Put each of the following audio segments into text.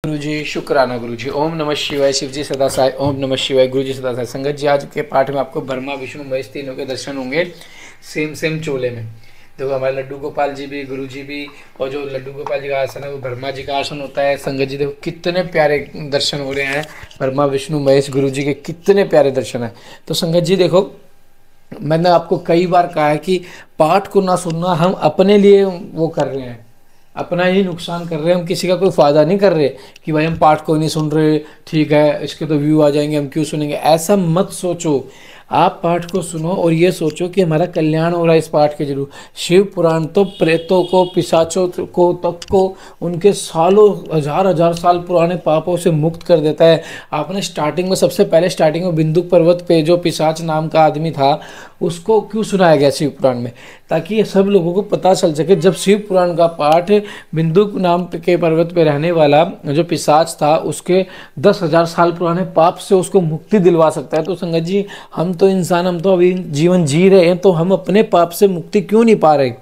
गुरु जी शुक्राना गुरु जी। ओम नमः शिवाय। शिव जी सदा साई। ओम नमः शिवाय। गुरु जी सदा साई। संगत जी, आज के पाठ में आपको ब्रह्मा विष्णु महेश तीनों के दर्शन होंगे सेम सेम चोले में। देखो, हमारे लड्डू गोपाल जी भी, गुरु जी भी, और जो लड्डू गोपाल जी का आसन है वो ब्रह्मा जी का आसन होता है। संगत जी देखो कितने प्यारे दर्शन हो रहे हैं, ब्रह्मा विष्णु महेश गुरु जी के कितने प्यारे दर्शन है। तो संगत जी देखो, मैंने आपको कई बार कहा है कि पाठ को ना सुनना, हम अपने लिए वो कर रहे हैं, अपना ही नुकसान कर रहे हैं। हम किसी का कोई फ़ायदा नहीं कर रहे कि भाई हम पाठ को नहीं सुन रहे, ठीक है इसके तो व्यू आ जाएंगे, हम क्यों सुनेंगे। ऐसा मत सोचो। आप पाठ को सुनो और ये सोचो कि हमारा कल्याण हो रहा है इस पाठ के जरूर। शिव पुराण तो प्रेतों को, पिशाचों को, तक को, उनके सालों हजार हजार साल पुराने पापों से मुक्त कर देता है। आपने स्टार्टिंग में, सबसे पहले स्टार्टिंग में बिंदुक पर्वत पे जो पिशाच नाम का आदमी था उसको क्यों सुनाया गया शिव पुराण में, ताकि ये सब लोगों को पता चल सके। जब शिव पुराण का पाठ बिंदुक नाम के पर्वत पे रहने वाला जो पिशाच था उसके 10,000 साल पुराने पाप से उसको मुक्ति दिलवा सकता है। तो संगत जी, हम तो इंसान, हम तो अभी जीवन जी रहे हैं, तो हम अपने पाप से मुक्ति क्यों नहीं पा रहे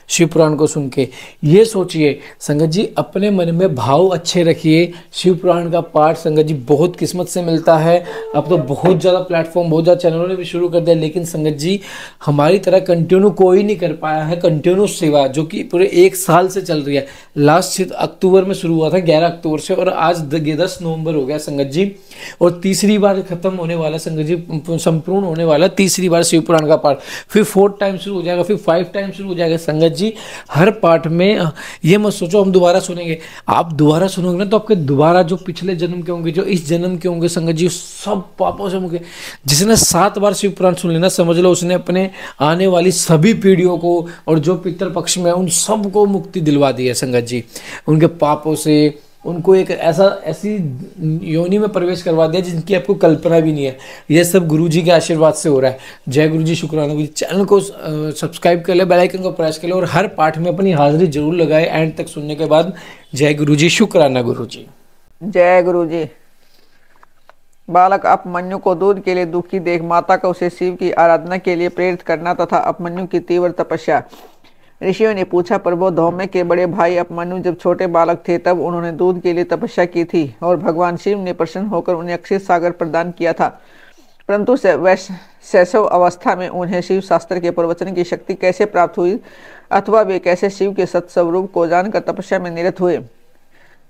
शिव पुराण को सुन के। ये सोचिए संगत जी, अपने मन में भाव अच्छे रखिए। शिव पुराण का पाठ संगत जी बहुत किस्मत से मिलता है। अब तो बहुत ज़्यादा प्लेटफॉर्म, बहुत ज़्यादा चैनलों ने भी शुरू कर दिया, लेकिन संगत जी हमारी तरह कंटिन्यू कोई नहीं कर पाया है। कंटिन्यू सेवा जो कि पूरे 1 साल से चल रही है। लास्ट अक्टूबर में शुरू हुआ था, 11 अक्टूबर से, और आज 10 नवंबर हो गया संगत जी, और तीसरी बार खत्म होने वाला संगत जी, संपूर्ण होने वाला तीसरी बार शिव पुराण का पाठ। फिर 4th टाइम शुरू हो जाएगा, फिर 5 टाइम शुरू हो जाएगा। संगत जी हर पाठ में ये मत सोचो हम दोबारा सुनेंगे। आप दोबारा सुनोगे ना तो आपके दोबारा जो पिछले जन्म के होंगे, जो इस जन्म के होंगे संगत जी, सब पापों से मुक्त। जिसने 7 बार शिव पुराण सुन लेना, समझ लो उसने अपने आने वाली सभी पीढ़ियों को और जो पितृ पक्ष में उन सबको मुक्ति दिलवा दी है संगत जी, उनके पापों से। उनको एक ऐसी योनि में प्रवेश करवा दिया जिनकी आपको कल्पना भी नहीं है। यह सब गुरु जी के आशीर्वाद से हो रहा है। जय गुरु जी, शुक्राना गुरु जी। चैनल को सब्सक्राइब कर ले, बेल आइकन को प्रेस कर ले, और हर पाठ में अपनी हाजिरी जरूर लगाए एंड तक सुनने के बाद। जय गुरु जी, शुक्राना गुरु जी। जय गुरु जी। बालक अपमन्यु को दूध के लिए दुखी देख माता का उसे शिव की आराधना के लिए प्रेरित करना तथा अपमन्यु की तीव्र तपस्या। ऋषियों ने पूछा, प्रभु धौम्य के बड़े भाई अपमन्यु जब छोटे बालक थे तब उन्होंने दूध के लिए तपस्या की थी और भगवान शिव ने प्रसन्न होकर उन्हें अक्षय सागर प्रदान किया था, परंतु शैशव अवस्था में उन्हें शिव शास्त्र के प्रवचन की शक्ति कैसे प्राप्त हुई अथवा वे कैसे शिव के सत्स्वरूप को जानकर तपस्या में निरत हुए।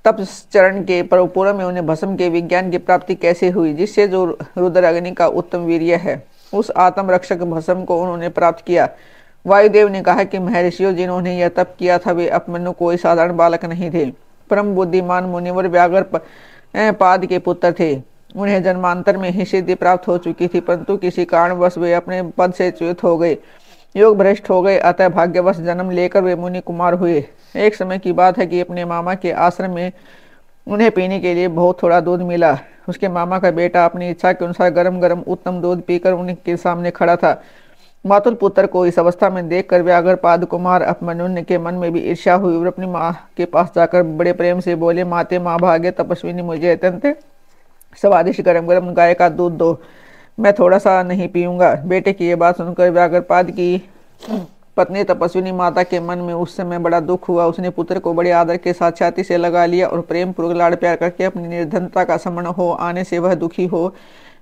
तप चरण के पूर्व में उन्हें भस्म के विज्ञान की प्राप्ति कैसे हुई, जिससे जो रुद्र अग्नि का उत्तम वीर्य है उस आत्म रक्षक भस्म को उन्होंने प्राप्त किया। वायुदेव ने कहा कि महर्षियों जिन्होंने यह तप किया था वे अपमन्यु कोई साधारण बालक नहीं थे, परम बुद्धिमान मुनिवर व्याघ्र पाद के पुत्र थे। उन्हें जन्मांतर में ही सिद्धि प्राप्त हो चुकी थी, परंतु किसी कारणवश वे अपने पद से च्युत हो गए, योग भ्रष्ट हो गए, अतः भाग्यवश जन्म लेकर वे मुनि कुमार हुए। एक समय की बात है कि अपने मामा के आश्रम में उन्हें पीने के लिए बहुत थोड़ा दूध मिला। उसके मामा का बेटा अपनी इच्छा के अनुसार गरम गरम उत्तम दूध पीकर उनके सामने खड़ा था। मातुल पुत्र को इस अवस्था में देखकर व्याघ्र पाद कुमार अपमन्यु के मन में भी ईर्ष्या हुई और अपनी माँ के पास जाकर बड़े प्रेम से बोले, माते माँ भाग्य तपस्विनी, मुझे अत्यंत स्वादिष्ट गरम गरम गाय का दूध दो, मैं थोड़ा सा नहीं पीऊंगा। बेटे की ये बात सुनकर व्याघ्रपाद की पत्नी तपस्विनी माता के मन में उस समय बड़ा दुख हुआ। उसने पुत्र को बड़े आदर के साथ छाती से लगा लिया और प्रेम पूर्वक लाड़ प्यार करके अपनी निर्धनता का समरण हो आने से वह दुखी हो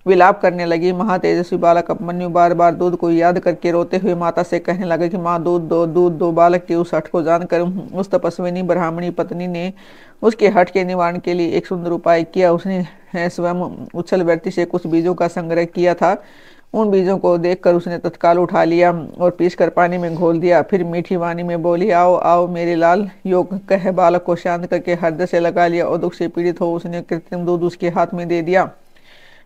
विलाप करने लगी। महातेजस्वी बालक अपमन्यु बार बार दूध को याद करके रोते हुए माता से कहने लगा कि माँ दूध दो, दूध दो। बालक के उस हठ को जानकर उस तपस्विनी ब्राह्मणी पत्नी ने उसके हठ के निवारण के लिए एक सुंदर उपाय किया। उसने स्वयं उछल वृत्ति से कुछ बीजों का संग्रह किया था। उन बीजों को देखकर उसने तत्काल उठा लिया और पीसकर पानी में घोल दिया। फिर मीठी वाणी में बोली, आओ आओ मेरे लाल। योग कह बालक को शांत करके हृदय से लगा लिया और दुख से पीड़ित हो उसने कृत्रिम दूध उसके हाथ में दे दिया।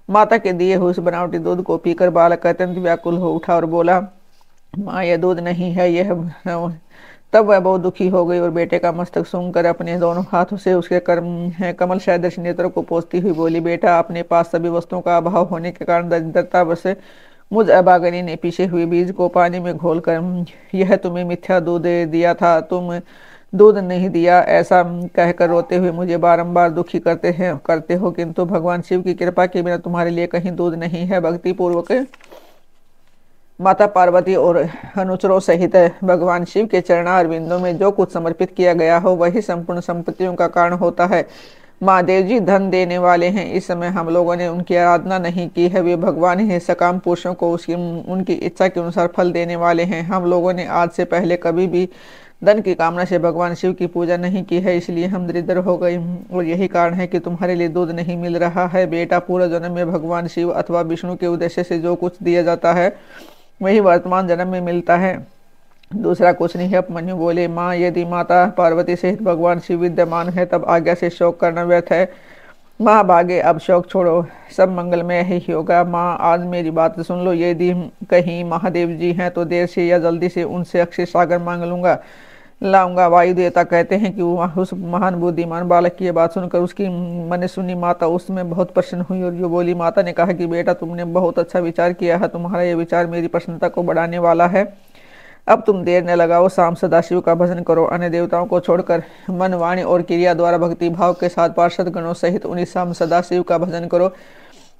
माता के दिए हुए उस बनावटी दूध को पीकर बालक अत्यंत व्याकुल हो उठा और बोला, माँ यह दूध नहीं है, यह। तब वह बहुत दुखी हो गई और बेटे का मस्तक सूंघकर अपने दोनों हाथों से उसके कमल सदृश नेत्रों को पोंछती हुई बोली, बेटा अपने पास सभी वस्तुओं का अभाव होने के कारण दरिद्रता बस मुझ अभागनी ने पीछे हुए बीज को पानी में घोलकर यह तुम्हें मिथ्या दूध दे दिया था, तुम दूध नहीं दिया, ऐसा कहकर रोते हुए मुझे बारंबार दुखी करते हो, किंतु भगवान शिव की कृपा के बिना तुम्हारे लिए कहीं दूध नहीं है। भक्ति पूर्वक माता पार्वती और अनुचरों सहित भगवान शिव के चरणारविंदों में जो कुछ समर्पित किया गया हो वही संपूर्ण संपत्तियों का कारण होता है। महादेव जी धन देने वाले हैं। इस समय हम लोगों ने उनकी आराधना नहीं की है, वे भगवान ही सकाम पुरुषों को उसकी उनकी इच्छा के अनुसार फल देने वाले हैं। हम लोगों ने आज से पहले कभी भी धन की कामना से भगवान शिव की पूजा नहीं की है, इसलिए हम दरिद्र हो गए और यही कारण है कि तुम्हारे लिए दूध नहीं मिल रहा है। बेटा, पूर्व जन्म में भगवान शिव अथवा विष्णु के उद्देश्य से जो कुछ दिया जाता है वही वर्तमान जन्म में मिलता है, दूसरा कुछ नहीं है। उपमन्यु बोले, माँ, यदि माता पार्वती सहित भगवान शिव विद्यमान है तब आज्ञा से शोक करना व्यर्थ है। महाभागे, अब शोक छोड़ो, सब मंगलमय ही होगा। माँ, आज मेरी बात सुन लो, यदि कहीं महादेव जी हैं तो देर से या जल्दी से उनसे अक्षय सागर मांग लूंगा लाऊंगा। वायु देवता कहते हैं कि उस महान बुद्धिमान बालक की ये बात सुनकर उसकी मन सुनी माता उसमें बहुत प्रसन्न हुई और जो बोली। माता ने कहा कि बेटा, तुमने बहुत अच्छा विचार किया है, तुम्हारा ये विचार मेरी प्रसन्नता को बढ़ाने वाला है। अब तुम देर न लगाओ, शाम सदाशिव का भजन करो, अन्य देवताओं को छोड़कर मन, वाणी और क्रिया द्वारा भक्ति भाव के साथ पार्षद गणों सहित उन्हीं शाम सदाशिव का भजन करो।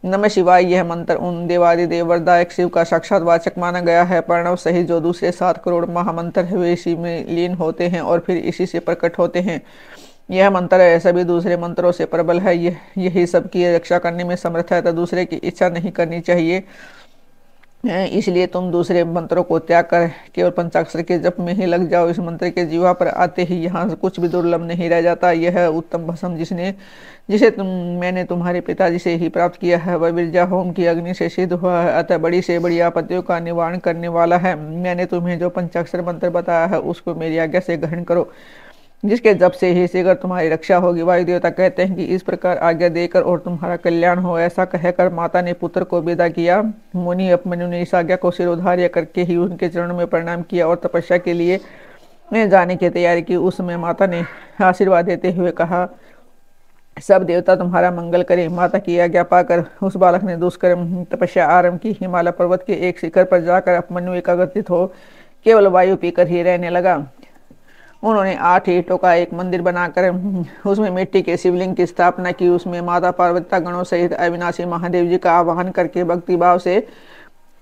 नमः शिवाय यह मंत्र उन देवादिदेव वरदायक शिव का साक्षात वाचक माना गया है। प्रणव सहित जो दूसरे 7 करोड़ महामंत्र है वे इसी में लीन होते हैं और फिर इसी से प्रकट होते हैं। यह मंत्र है सभी दूसरे मंत्रों से प्रबल है, यही सबकी रक्षा करने में समर्थ है, तो दूसरे की इच्छा नहीं करनी चाहिए। इसलिए तुम दूसरे मंत्रों को त्याग कर केवल पंचाक्षर के जप में ही लग जाओ। इस मंत्र के जीवा पर आते ही यहाँ कुछ भी दुर्लभ नहीं रह जाता। यह उत्तम भस्म जिसे मैंने तुम्हारे पिताजी से ही प्राप्त किया है वह विरजा होम की अग्नि से सिद्ध हुआ है, अतः बड़ी से बड़ी आपत्तियों का निवारण करने वाला है। मैंने तुम्हें जो पंचाक्षर मंत्र बताया है उसको मेरी आज्ञा से ग्रहण करो, जिसके जब से ही शीघ्र तुम्हारी रक्षा होगी। वायु देवता कहते हैं कि इस प्रकार आज्ञा देकर और तुम्हारा कल्याण हो। ऐसा कहकर माता ने पुत्र को विदा किया। मुनि उपमन्यु ने इस आज्ञा को सिरोधार्य करके ही उनके चरणों में प्रणाम किया और तपस्या के लिए जाने की तैयारी की। उस समय माता ने आशीर्वाद देते हुए कहा, सब देवता तुम्हारा मंगल करें। माता की आज्ञा पाकर उस बालक ने दुष्कर्म तपस्या आरंभ की। हिमालय पर्वत के एक शिखर पर जाकर उपमन्यु एकाग्रचित हो केवल वायु पीकर ही रहने लगा। उन्होंने 8 ईंटों का एक मंदिर बनाकर उसमें मिट्टी के शिवलिंग की स्थापना की। उसमें माता पार्वती गणों सहित अविनाशी महादेव जी का आवाहन करके भक्तिभाव से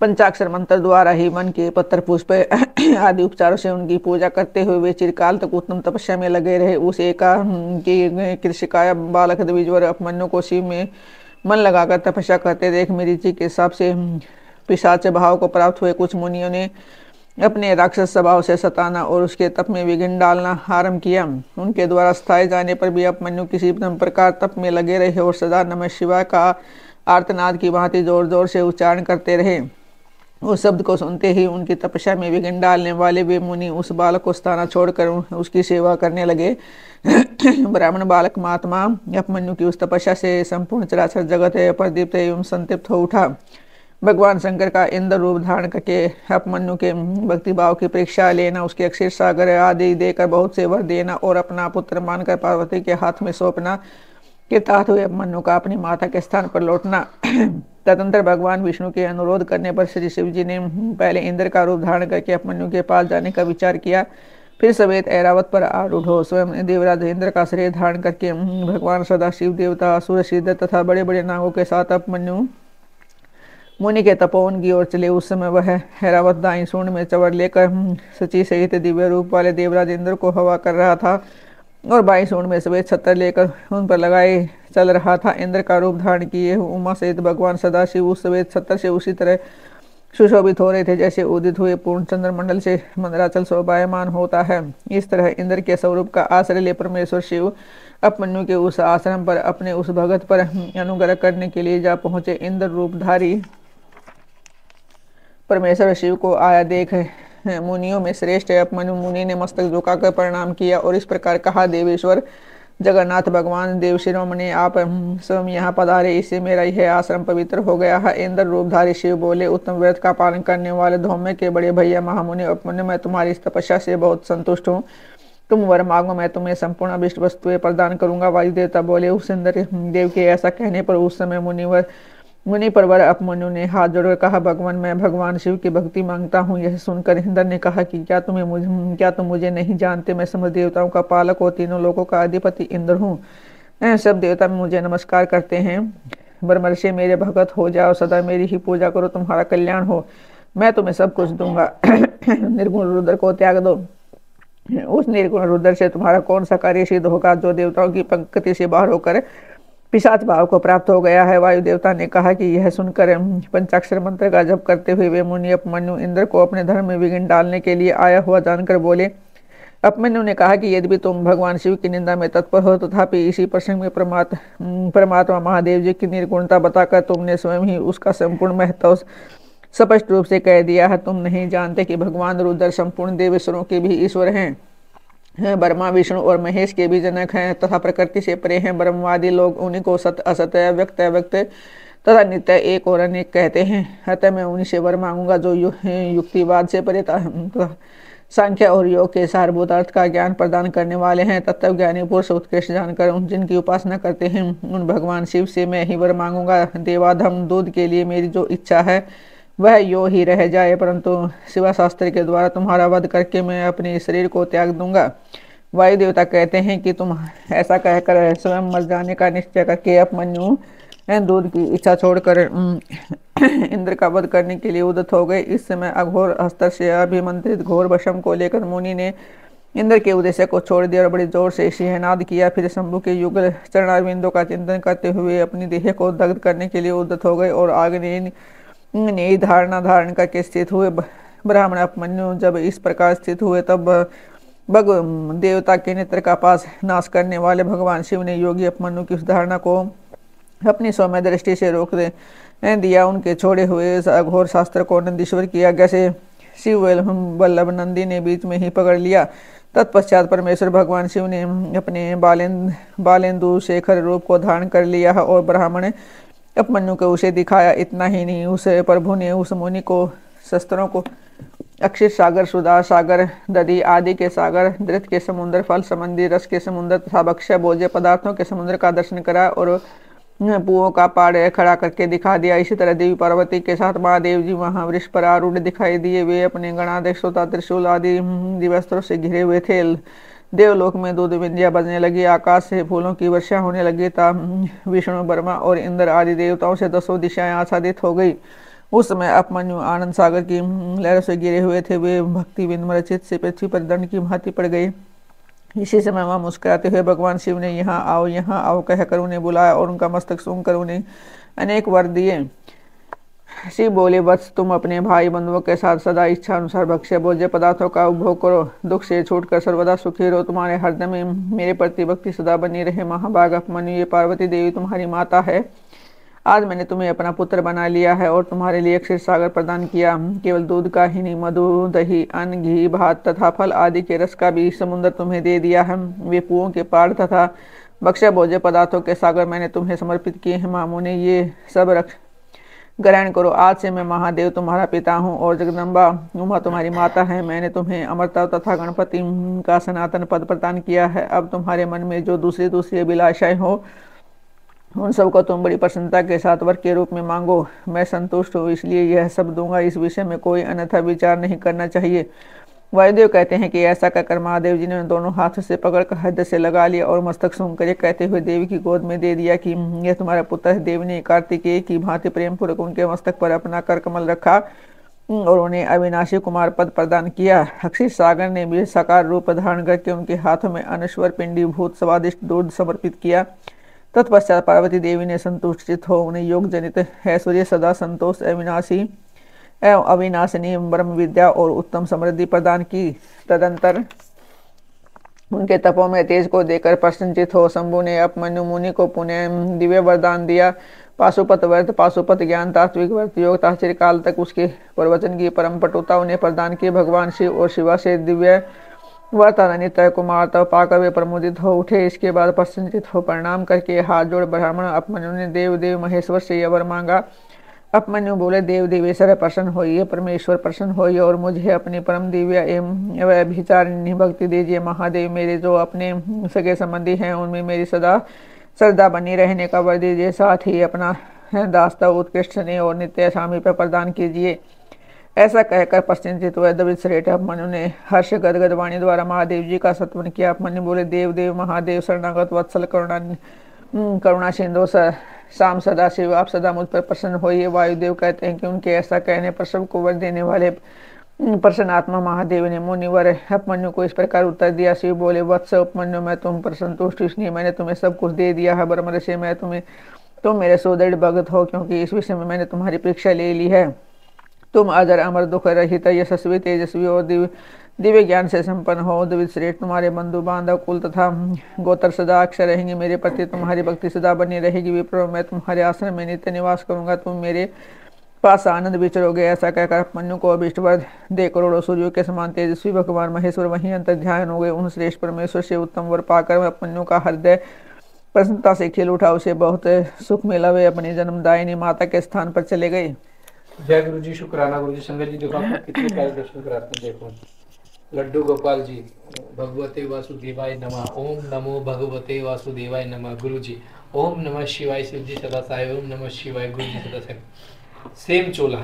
पंचाक्षर मंत्र द्वारा ही मन के पत्र पुष्प आदि उपचारों से उनकी पूजा करते हुए वे चिरकाल तक उत्तम तपस्या में लगे रहे। उस एकाकी कृषिकाय बालक द्विजवर उपमन्यु को शिव में मन लगाकर तपस्या करते देख मरीचि के हिसाब से पिशाच भाव को प्राप्त हुए कुछ मुनियों ने अपने राक्षस स्वभाव से सताना और उसके तप में विघ्न डालना आरंभ किया। उनके द्वारा स्थाये जाने पर भी उपमन्यु किसी प्रकार तप में लगे रहे और सदा नमः शिवाय का आर्तनाद की भांति जोर जोर से उच्चारण करते रहे। उस शब्द को सुनते ही उनकी तपस्या में विघ्न डालने वाले वे मुनि उस बालक को स्थाना छोड़कर उसकी सेवा करने लगे। ब्राह्मण बालक महात्मा उपमन्यु की उस तपस्या से संपूर्ण चराचर जगत प्रदीप्त एवं संतृप्त हो उठा। भगवान शंकर का इंद्र रूप धारण करके उपमन्यु के भक्तिभाव की परीक्षा लेना, उसके अक्षर सागर आदि देकर बहुत से वर देना और अपना पुत्र मानकर पार्वती के हाथ में सौंपना के तहत हुए उपमन्यु का अपनी माता के स्थान पर लौटना। तदंतर भगवान विष्णु के अनुरोध करने पर श्री शिव जी ने पहले इंद्र का रूप धारण करके उपमन्यु के पास जाने का विचार किया, फिर सवेत ऐरावत पर आरूढ़ हो स्वयं देवराज इंद्र का शरीर धारण करके भगवान सदा शिव देवता असुर सिद्ध तथा बड़े बड़े नागों के साथ उपमन्यु मुनि के तपोवन की ओर चले। उस समय वह ऐरावत दाई सूंड में चवर लेकर सची सहित दिव्य रूप वाले देवराज इंद्र को हवा कर रहा था और बाई सूंड में सफेद छत्र लेकर उन पर लगाए चल रहा था। इंद्र का रूप धारण किए उमा सहित भगवान सदाशिव उस सफेद छत्र से उसी तरह सुशोभित हो रहे थे जैसे उदित हुए पूर्ण चंद्रमंडल से मंदराचल शोभायमान होता है। इस तरह इंद्र के स्वरूप का आश्रय ले परमेश्वर शिव उपमन्यु के उस आश्रम पर अपने उस भगत पर अनुग्रह करने के लिए जा पहुंचे। इंद्र रूपधारी परमेश्वर शिव को आया देख मुनियों में श्रेष्ठ उपमन्यु मुनि ने मस्तक झुकाकर प्रणाम किया और इस प्रकार कहा, देवेश्वर जगन्नाथ भगवान देव शिरोमणि आप स्वयं यहाँ पधारे, इससे मेरा यह आश्रम पवित्र हो गया है। इंद्र रूपधारी शिव बोले, उत्तम व्रत का पालन करने वाले धौम्य के बड़े भैया महामुनि उपमन्यु, मैं तुम्हारी इस तपस्या से बहुत संतुष्ट हूँ। तुम वर मांगो, मैं तुम्हें संपूर्ण अभिष्ट वस्तुएं प्रदान करूंगा। वायु देवता बोले। उस इंद्र देव के ऐसा कहने पर उस समय मुनि परवर उपमन्यु ने हाथ जोड़कर कहा, भगवान मैं भगवान शिव की भक्ति मांगता हूँ। यह सुनकर इंद्र ने कहा कि क्या तुम मुझे नहीं जानते? मैं समस्त देवताओं का पालक और तीनों लोगों का अधिपति इंद्र हूँ। सब देवता मुझे नमस्कार करते हैं। बरमर से मेरे भगत हो जाओ, सदा मेरी ही पूजा करो, तुम्हारा कल्याण हो, मैं तुम्हें सब कुछ दूंगा। निर्गुण रुद्र को त्याग दो, उस निर्गुण रुद्र से तुम्हारा कौन सा कार्य सिद्ध होगा जो देवताओं की पंक्ति से बाहर होकर पिशाच भाव को प्राप्त हो गया है। वायु देवता ने कहा कि यह सुनकर पंचाक्षर मंत्र का जप करते हुए वे मुनि उपमन्यु इंद्र को अपने धर्म में विघ्न डालने के लिए आया हुआ जानकर बोले। उपमन्यु ने कहा कि यदि तुम भगवान शिव की निंदा में तत्पर हो तथापि इसी प्रसंग में परमात्मा महादेव जी की निर्गुणता बताकर तुमने स्वयं ही उसका संपूर्ण महत्व स्पष्ट रूप से कह दिया है। तुम नहीं जानते कि भगवान रुद्र संपूर्ण देवेश्वरों के भी ईश्वर हैं, ब्रह्मा विष्णु और महेश के भी जनक हैं तथा प्रकृति से परे हैं। ब्रह्मवादी लोग उन्हीं को सत्य असत्य अव्यक्त तथा नित्य एक और अनेक कहते हैं। अतः मैं उन्हीं से वर मांगूंगा जो युक्तिवाद से परे सांख्य और योग के सारभूत अर्थ का ज्ञान प्रदान करने वाले हैं। तत्व ज्ञानी पुरुष उत्कृष्ट जानकर उन जिनकी उपासना करते हैं उन भगवान शिव से मैं ही वर मांगूंगा। देवाधम दूध के लिए मेरी जो इच्छा है वह यो ही रह जाए, परंतु शिवाशास्त्र के द्वारा तुम्हारा वध करके मैं अपने शरीर को त्याग दूंगा। वायु देवता कहते हैं कि तुम ऐसा कहकर स्वयं मर जाने का निश्चय करके अपमन्यु दूध की इच्छा छोड़कर इंद्र का वध करने के लिए उद्यत हो गए। इस समय अघोर अस्त्र से अभिमंत्रित घोर वशम को लेकर मुनि ने इंद्र के उद्देश्य को छोड़ दिया और बड़े जोर से सिंहनाद किया। फिर शंभु के युगल चरणारविंदों का चिंतन करते हुए अपनी देह को दग्ध करने के लिए उद्यत हो गए और आग्नेय धारणा धारण करके स्थित हुए। ब्राह्मण अपमन्यु जब इस प्रकार स्थित हुए तब भग देवता के नेत्र का पास नाश करने वाले भगवान शिव ने योगी अपमन्यु की उस धारणा को अपनी सौम्य दृष्टि से रोक दिया। उनके छोड़े हुए अघोर शास्त्र को नंदीश्वर की आज्ञा से शिव वल्लभ नंदी ने बीच में ही पकड़ लिया। तत्पश्चात परमेश्वर भगवान शिव ने अपने बालेंदु शेखर रूप को धारण कर लिया और ब्राह्मण अपमन्यु को उसे दिखाया। इतना ही नहीं, उस प्रभु ने उस मुनि को शस्त्रों को अक्षित सागर, सुधा सागर, दधि आदि के सागर, धृत के समुद्र, फल संबंधी रस के समुद्र तथा भक्ष्य भोज्य पदार्थों के समुद्र का दर्शन करा और पुओं का पहाड़ खड़ा करके दिखा दिया। इसी तरह देवी पार्वती के साथ महादेव जी वहां वृक्ष पर आरूढ़ दिखाई दिए। वे अपने गणाध्यक्ष तथा त्रिशूल आदि दिवस्त्रों से घिरे हुए थे। देवलोक में दूध विंध्या बजने लगी, आकाश से फूलों की वर्षा होने लगी था। विष्णु, ब्रह्मा और इंद्र आदि देवताओं से 10 दिशाएं आच्छादित हो गई। उस समय अपमन्यु आनंद सागर की लहरों से गिरे हुए थे। वे भक्ति विनम्रचित से पृथ्वी पर दंड की भांति पड़ गए। इसी समय वहां मुस्कुराते हुए भगवान शिव ने यहाँ आओ कहकर उन्हें बुलाया और उनका मस्तक सूंघकर उन्हें अनेक वर दिए। शिव बोले, वत्स तुम अपने भाई बंधुओं के साथ सदा इच्छा अनुसार भक्ष्य भोज्य पदार्थों का उपभोग करो, दुख से छूटकर सर्वदा सुखी रहो, तुम्हारे हृदय में मेरे प्रति भक्ति सदा बनी रहे। महाभाग अपमन्यु, ये पार्वती देवी तुम्हारी माता है। आज मैंने तुम्हें अपना पुत्र बना लिया है और तुम्हारे लिए क्षीर सागर प्रदान किया। केवल दूध का ही नहीं, मधु, दही, अन्न, घी, भात तथा फल आदि के रस का भी समुद्र तुम्हें दे दिया है। वे पुओं के पहाड़ तथा भक्ष्य भोज्य पदार्थों के सागर मैंने तुम्हें समर्पित किए हैं। मामों ने ये सब ग्रहण करो। आज से मैं महादेव तुम्हारा पिता हूँ और जगदम्बा उमा तुम्हारी माता है। मैंने तुम्हें अमरता तथा गणपति का सनातन पद प्रदान किया है। अब तुम्हारे मन में जो दूसरी अभिलाषाएं हो उन सबको तुम बड़ी प्रसन्नता के साथ वर के रूप में मांगो। मैं संतुष्ट हूँ, इसलिए यह सब दूंगा। इस विषय में कोई अन्यथा विचार नहीं करना चाहिए। वायुदेव कहते हैं कि ऐसा कहकर महादेव जी ने दोनों हाथों से पकड़कर हृदय से लगा लिया और मस्तक सूंघ कर कहते हुए देवी की गोद में दे दिया कि यह तुम्हारा पुत्र है। देवी ने कार्तिकेय की भांति प्रेम पूर्वक उनके मस्तक पर अपना कर कमल रखा और उन्हें अविनाशी कुमार पद प्रदान किया। अक्षित सागर ने भी साकार रूप धारण करके उनके हाथों में अनश्वर पिंडी भूत स्वादिष्ट दूध समर्पित किया। तत्पश्चात पार्वती देवी ने संतुष्टित हो उन्हें योग जनित ऐश्वर्य, सदा संतोष, अविनाशी एवं अविनाशिनी ब्रह्म विद्या और उत्तम समृद्धि प्रदान की। तदंतर उनके तपों में तेज को देकर प्रसन्नचित हो शंभु ने अपमन्यु मुनि को पुनः दिव्य वरदान दिया। पाशुपत व्रत, पाशुपत ज्ञान, तात्विक व्रत योग तथा चिरकाल तक उसके प्रवचन की परम पटुता उन्हें प्रदान की। भगवान शिव और शिवा से दिव्य वर्तनित कुमार तब पाकर वे प्रमोदित हो उठे। इसके बाद प्रसन्नचित हो प्रणाम करके हाथ जोड़ ब्राह्मण अपमन्यु ने देव महेश्वर से यह वर मांगा। अपमन्यु बोले, देव देवेश्वर प्रसन्न होइए, परमेश्वर प्रसन्न होइए और मुझे अपनी परम दिव्य एवं व्यभिचारिणी भक्ति दीजिए। महादेव, मेरे जो अपने सगे संबंधी हैं उनमें मेरी सदा श्रद्धा बनी रहने का वर दीजिए। साथ ही अपना दास्ता उत्कृष्ट स्नेह और नित्य स्वामी पर प्रदान कीजिए। ऐसा कहकर प्रसन्नचित हुए दवित श्रेष्ठ अपमन्यु ने हर्ष गदगद वाणी द्वारा महादेव जी का सत्वन किया। अपमन्यु बोले, देव महादेव शरणागत वत्सल करुणा सिंधु शाम सदा शिव, आप सदा मुझ पर प्रसन्न होइए। वायुदेव कहते हैं कि उनके ऐसा कहने पर सबको वर देने वाले प्रसन्न आत्मा महादेव ने मुनिवर उपमन्यु को इस प्रकार उत्तर दिया। शिव बोले, वत्स उपमन्यु, मैं तुम पर संतुष्ट, इसलिए मैंने तुम्हें सब कुछ दे दिया है। ब्रह्म ऋषि, मैं तुम मेरे सुदृढ़ भगत हो, क्योंकि इस विषय में मैंने तुम्हारी परीक्षा ले ली है। तुम अजर अमर दुख रहित यशस्वी तेजस्वी और दिव्य ज्ञान से संपन्न हो। द्विज श्रेष्ठ, तुम्हारे बंधु बांधव कुल तथा गोत्र सदा अक्षर रहेंगे। मेरे प्रति तुम्हारी भक्ति सदा बनी रहेगी। विप्रो, मैं तुम्हारे आश्रम में नित्य निवास करूंगा। तुम मेरे पास आनंद विचरोगे। ऐसा कहकर उपमन्यु को अभिष्ट वर दे करोड़ों सूर्यों के समान तेजस्वी भगवान महेश्वर वहीं अंतर ध्यान हो गए। उन श्रेष्ठ परमेश्वर से उत्तम वर पाकर उपमन्यु का हृदय प्रसन्नता से खिल उठा। उसे बहुत सुख मिला। वे अपनी जन्मदायिनी माता के स्थान पर चले गए। जय गुरु जी, शुक्राना गुरु जी। संगत जी देखो आपको कितने प्यारे दर्शन कराते हैं। देखो लड्डू गोपाल जी, भगवते वासुदेवाय नमः। ओम नमो भगवते वासुदेवाय नमः। गुरु जी ओम नमः शिवाय। शिव जी सदा साई। ओम नमः शिवाय। गुरु जी सदा साई। सेम चोला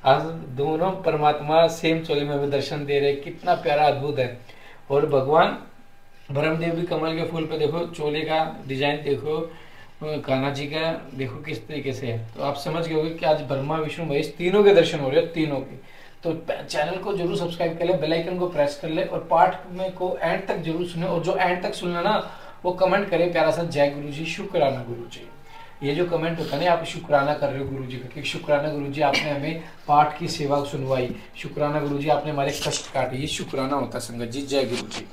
आज दोनों परमात्मा सेम चोले में हमें दर्शन दे रहे। कितना प्यारा अद्भुत है। और भगवान ब्रह्मदेव भी कमल के फूल पे देखो, चोले का डिजाइन देखो, कान्हा जी का देखो किस तरीके से है। तो आप समझ गए होंगे कि आज ब्रह्मा विष्णु महेश तीनों के दर्शन हो रहे हैं, तीनों के। तो चैनल को जरूर सब्सक्राइब कर ले, बेल आइकन को प्रेस कर ले और पाठ में को एंड तक जरूर सुने। और जो एंड तक सुनना ना वो कमेंट करे प्यारा सा, जय गुरु जी, शुक्राना गुरु जी। ये जो कमेंट होता है ना, आप शुक्राना कर रहे हो गुरु जी का, कि शुक्राना गुरु जी आपने हमें पाठ की सेवा सुनवाई, शुक्राना गुरु जी आपने हमारे कष्ट काटे। ये शुक्राना होता है संगत जी। जय गुरु जी।